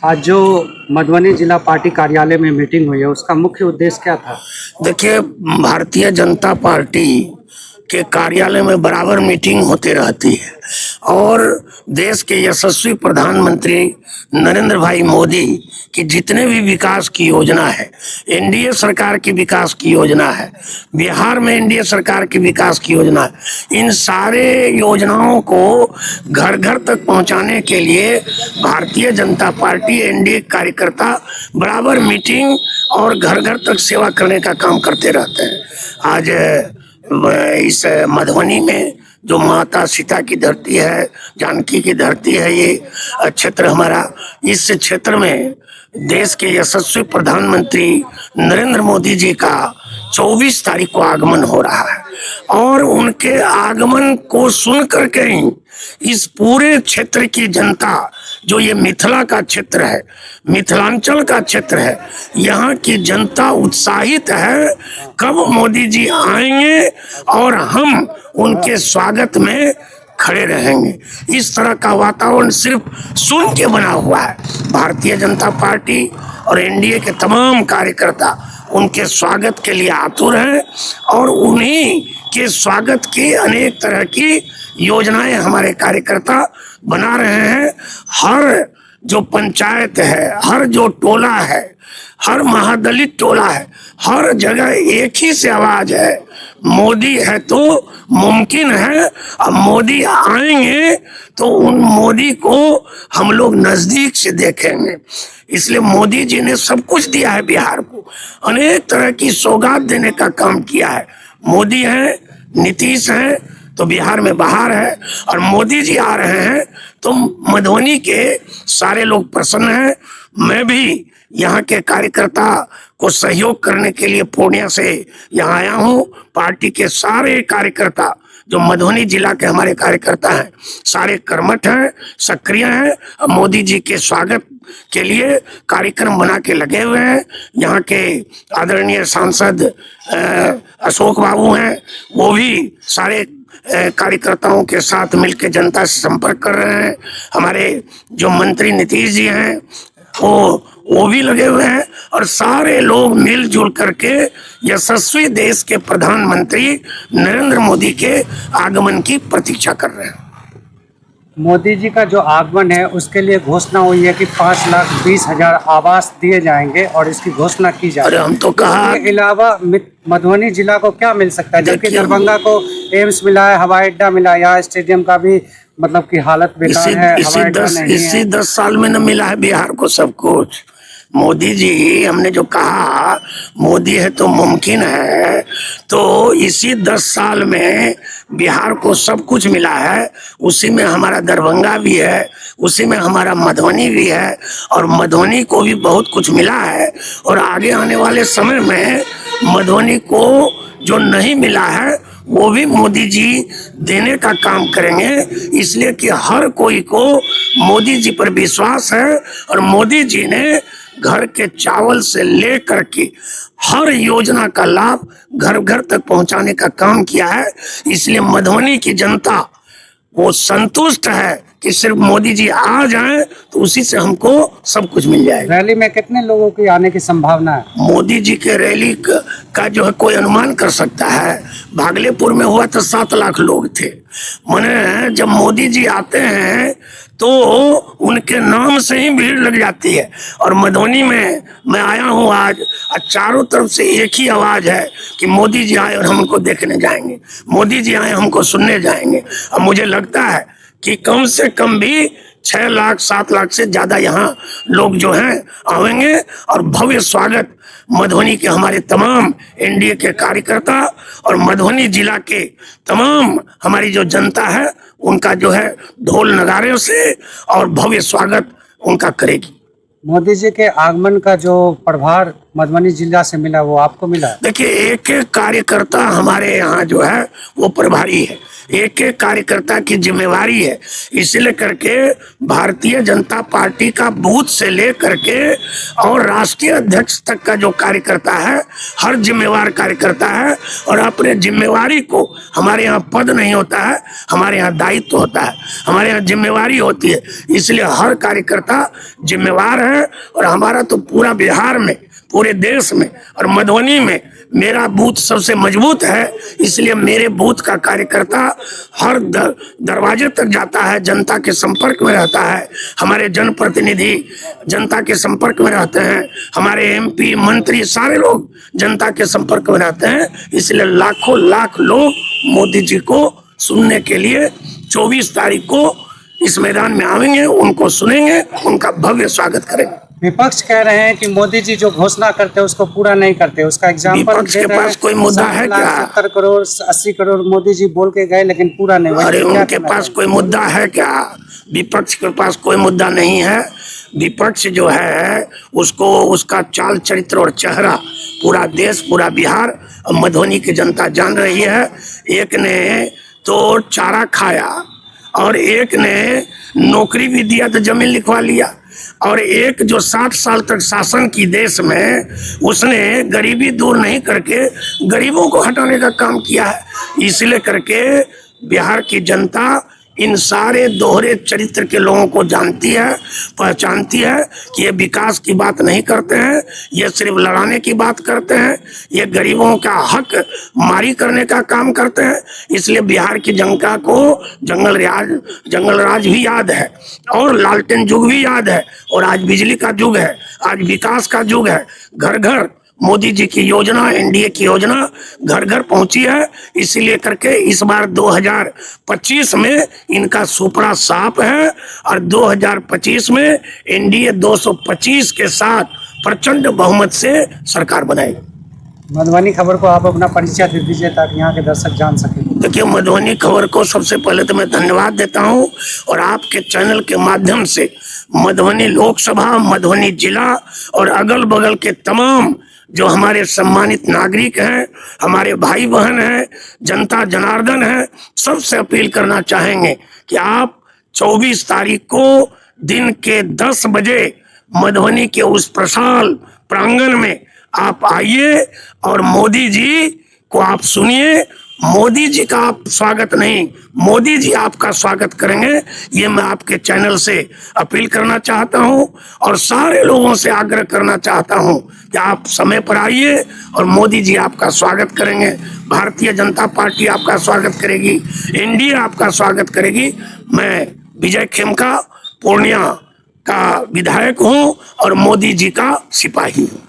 आज जो मधुबनी जिला पार्टी कार्यालय में मीटिंग हुई है उसका मुख्य उद्देश्य क्या था? देखिए, भारतीय जनता पार्टी के कार्यालय में बराबर मीटिंग होती रहती है और देश के यशस्वी प्रधानमंत्री नरेंद्र भाई मोदी की जितने भी विकास की योजना है, एनडीए सरकार की विकास की योजना है, बिहार में एनडीए सरकार की विकास की योजना है, इन सारे योजनाओं को घर घर तक पहुंचाने के लिए भारतीय जनता पार्टी एनडीए कार्यकर्ता बराबर मीटिंग और घर घर तक सेवा करने का काम करते रहते हैं। आज इस मधुबनी में जो माता सीता की धरती है, जानकी की धरती है, ये क्षेत्र हमारा, इस क्षेत्र में देश के यशस्वी प्रधानमंत्री नरेंद्र मोदी जी का 24 तारीख को आगमन हो रहा है और उनके आगमन को सुन करके ही इस पूरे क्षेत्र की जनता, जो ये मिथिला का क्षेत्र है, मिथिलांचल का क्षेत्र है, यहाँ की जनता उत्साहित है कब मोदी जी आएंगे और हम उनके स्वागत में खड़े रहेंगे। इस तरह का वातावरण सिर्फ सुन के बना हुआ है। भारतीय जनता पार्टी और एनडीए के तमाम कार्यकर्ता उनके स्वागत के लिए आतुर हैं और उन्हीं के स्वागत की अनेक तरह की योजनाएं हमारे कार्यकर्ता बना रहे हैं। हर जो पंचायत है, हर जो टोला है, हर महादलित टोला है, हर जगह एक ही से आवाज है, मोदी है तो मुमकिन है। अब मोदी आएंगे तो उन मोदी को हम लोग नजदीक से देखेंगे। इसलिए मोदी जी ने सब कुछ दिया है बिहार को, अनेक तरह की सौगात देने का काम किया है। मोदी है, नीतीश है तो बिहार में बाहर है और मोदी जी आ रहे हैं तो मधुबनी के सारे लोग प्रसन्न हैं। मैं भी यहाँ के कार्यकर्ता को सहयोग करने के लिए पूर्णिया से यहाँ आया हूँ। पार्टी के सारे कार्यकर्ता जो मधुबनी जिला के हमारे कार्यकर्ता हैं, सारे कर्मठ हैं, सक्रिय हैं और मोदी जी के स्वागत के लिए कार्यक्रम बना के लगे हुए हैं। यहाँ के आदरणीय सांसद अशोक बाबू हैं, वो भी सारे कार्यकर्ताओं के साथ मिलकर जनता से संपर्क कर रहे हैं। हमारे जो मंत्री नीतीश जी हैं वो भी लगे हुए हैं और सारे लोग मिलजुल करके यशस्वी देश के प्रधानमंत्री नरेंद्र मोदी के आगमन की प्रतीक्षा कर रहे हैं। मोदी जी का जो आगमन है उसके लिए घोषणा हुई है कि 5,20,000 आवास दिए जाएंगे और इसकी घोषणा की जा रही है। हम तो कहा, इसके अलावा मधुबनी जिला को क्या मिल सकता है? जबकि दरभंगा को एम्स मिला है, हवाई अड्डा मिला, यहाँ स्टेडियम का भी मतलब की हालत बेकार है, हवाई अड्डा नहीं है। इसी 10 साल में न मिला है बिहार को सब कुछ। मोदी जी, हमने जो कहा मोदी है तो मुमकिन है, तो इसी 10 साल में बिहार को सब कुछ मिला है। उसी में हमारा दरभंगा भी है, उसी में हमारा मधुबनी भी है और मधुबनी को भी बहुत कुछ मिला है और आगे आने वाले समय में मधुबनी को जो नहीं मिला है वो भी मोदी जी देने का काम करेंगे। इसलिए कि हर कोई को मोदी जी पर विश्वास है और मोदी जी ने घर के चावल से लेकर के हर योजना का लाभ घर घर तक पहुंचाने का काम किया है। इसलिए मधुबनी की जनता वो संतुष्ट है कि सिर्फ मोदी जी आ जाएं तो उसी से हमको सब कुछ मिल जाएगा। रैली में कितने लोगों की आने की संभावना है? मोदी जी के रैली का जो है कोई अनुमान कर सकता है? भागलपुर में हुआ तो 7 लाख लोग थे। माने जब मोदी जी आते हैं तो उनके नाम से ही भीड़ लग जाती है। और मधुबनी में मैं आया हूँ आज, चारों तरफ से एक ही आवाज है कि मोदी जी आए और हम उनको देखने जाएंगे, मोदी जी आए हमको सुनने जाएंगे। और मुझे लगता है कि कम से कम भी 6 लाख 7 लाख से ज्यादा यहाँ लोग जो हैं आएंगे और भव्य स्वागत मधुबनी के हमारे तमाम एनडीए के कार्यकर्ता और मधुबनी जिला के तमाम हमारी जो जनता है उनका जो है ढोल नगारे से और भव्य स्वागत उनका करेगी। मोदी जी के आगमन का जो प्रभार मधुबनी जिला से मिला वो आपको मिला? देखिए, एक एक कार्यकर्ता हमारे यहाँ जो है वो प्रभारी है, एक एक कार्यकर्ता की जिम्मेवारी है। इसलिए करके भारतीय जनता पार्टी का बूथ से लेकर के और राष्ट्रीय अध्यक्ष तक का जो कार्यकर्ता है, हर जिम्मेवार कार्यकर्ता है। और अपने जिम्मेवारी को, हमारे यहाँ पद नहीं होता है, हमारे यहाँ दायित्व होता है, हमारे यहाँ जिम्मेवारी होती है। इसलिए हर कार्यकर्ता जिम्मेवार है। और हमारा तो पूरा बिहार में, पूरे देश में और मधुबनी में मेरा बूथ सबसे मजबूत है। इसलिए मेरे बूथ का कार्यकर्ता हर दरवाजे तक जाता है, जनता के संपर्क में रहता है। हमारे जनप्रतिनिधि जनता के संपर्क में रहते हैं, हमारे एमपी मंत्री सारे लोग जनता के संपर्क में रहते हैं। इसलिए लाखों लाख लोग मोदी जी को सुनने के लिए 24 तारीख को इस मैदान में आएंगे, उनको सुनेंगे, उनका भव्य स्वागत करेंगे। विपक्ष कह रहे हैं कि मोदी जी जो घोषणा करते हैं उसको पूरा नहीं करते, उसका एग्जाम्पल विपक्ष के पास कोई मुद्दा है क्या? 70 करोड़ 80 करोड़ मोदी जी बोल के गए लेकिन पूरा नहीं हुआ। अरे उनके पास कोई मुद्दा है क्या? विपक्ष के पास कोई मुद्दा नहीं है। विपक्ष जो है उसको, उसका चाल चरित्र और चेहरा पूरा देश, पूरा बिहार और मधुबनी की जनता जान रही है। एक ने तो चारा खाया और एक ने नौकरी भी दिया तो जमीन लिखवा लिया, और एक जो 60 साल तक शासन की देश में, उसने गरीबी दूर नहीं करके गरीबों को हटाने का काम किया है। इसलिए करके बिहार की जनता इन सारे दोहरे चरित्र के लोगों को जानती है, पहचानती है कि ये विकास की बात नहीं करते हैं, ये सिर्फ लड़ाने की बात करते हैं, ये गरीबों का हक मारी करने का काम करते हैं। इसलिए बिहार की जनता को जंगल राज भी याद है और लालटेन युग भी याद है, और आज बिजली का युग है, आज विकास का युग है। घर घर मोदी जी की योजना, एनडीए की योजना घर घर पहुंची है। इसीलिए करके इस बार 2025 में इनका सुपड़ा साफ है, और 2025 में एनडीए 225 के साथ प्रचंड बहुमत से सरकार बनाएगी। मधुबनी खबर को आप अपना परिचय दे दीजिए ताकि यहाँ के दर्शक जान सकें। देखिए, मधुबनी खबर को सबसे पहले तो मैं धन्यवाद देता हूँ, और आपके चैनल के माध्यम से मधुबनी लोकसभा, मधुबनी जिला और अगल बगल के तमाम जो हमारे सम्मानित नागरिक हैं, हमारे भाई बहन हैं, जनता जनार्दन है, सबसे अपील करना चाहेंगे कि आप 24 तारीख को दिन के 10 बजे मधुबनी के उस प्रशाल प्रांगण में आप आइए और मोदी जी को आप सुनिए। मोदी जी का आप स्वागत नहीं, मोदी जी आपका स्वागत करेंगे। ये मैं आपके चैनल से अपील करना चाहता हूं, और सारे लोगों से आग्रह करना चाहता हूं कि आप समय पर आइए और मोदी जी आपका स्वागत करेंगे। भारतीय जनता पार्टी आपका स्वागत करेगी, एनडीए आपका स्वागत करेगी। मैं विजय खेमका पूर्णिया का विधायक हूं और मोदी जी का सिपाही हूं।